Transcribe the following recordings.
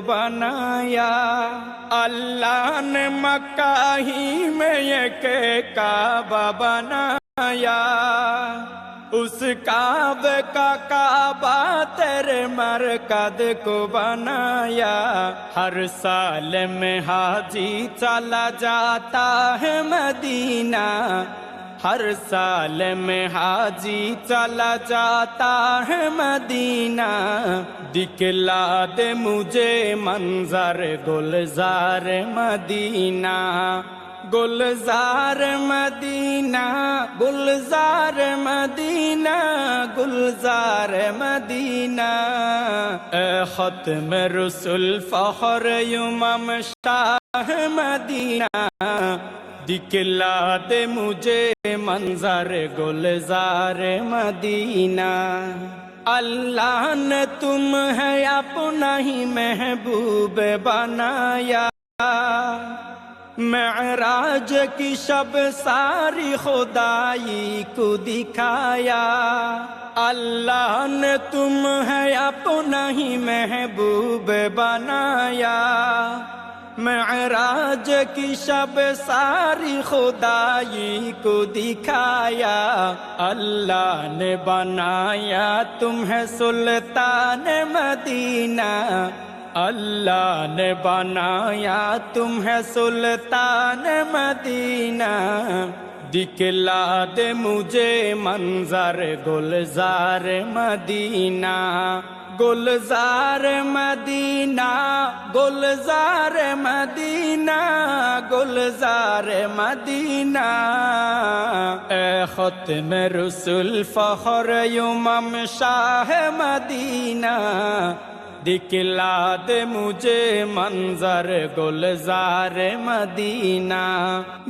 بنایا اللہ نے مکہ ہی میں ایک کعبہ بنایا اس کعبے کا کعبہ تیرے مرکز کو بنایا ہر سال میں حاجی چلا جاتا ہے مدینہ ہر سال میں حاجی چلا جاتا ہے مدینہ دکھلا دے مجھے منظر گلزار مدینہ گلزار مدینہ گلزار مدینہ گلزار مدینہ اے ختم رسول فخر امم شاہ مدینہ دکھلا دے مجھے منظر گلزار مدینہ اللہ نے تم ہے اپنا ہی محبوب بنایا معراج کی شب ساری خدائی کو دکھایا اللہ نے تم ہے اپنا ہی محبوب بنایا معراج کی شب ساری خدائی کو دکھایا اللہ نے بنایا تمہیں سلطان مدینہ اللہ نے بنایا تمہیں سلطان مدینہ دکھلا دے مجھے منظر گلزار مدینہ گلزار مدینہ گلزار مدینہ گلزار مدینہ اے ختم رسول فخر امم شاہ مدینہ دکھلا دے مجھے منظر گلزار مدینہ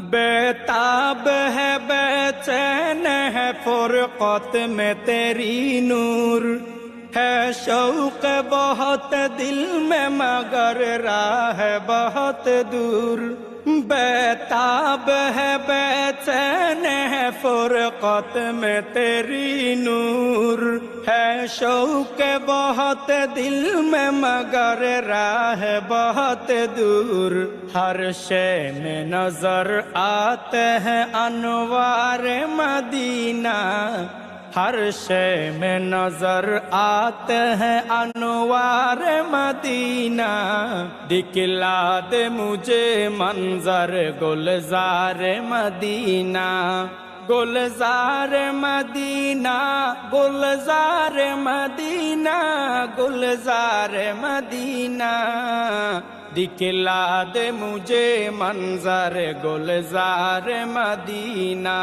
بیتاب ہے بے چین ہے فرقت میں تیری نور ہے شوق بہت دل میں مگر راہ بہت دور بیتاب ہے بے چین ہے فرقت میں تیری نور ہے شوق بہت دل میں مگر راہ بہت دور ہر شے میں نظر آتے ہیں انوار مدینہ ہر شے میں نظر آتے ہیں انوار مدینہ دکھلا دے مجھے منظر گلزار مدینہ گلزار مدینہ گلزار مدینہ گلزار مدینہ دکھلا دے مجھے منظر گلزار مدینہ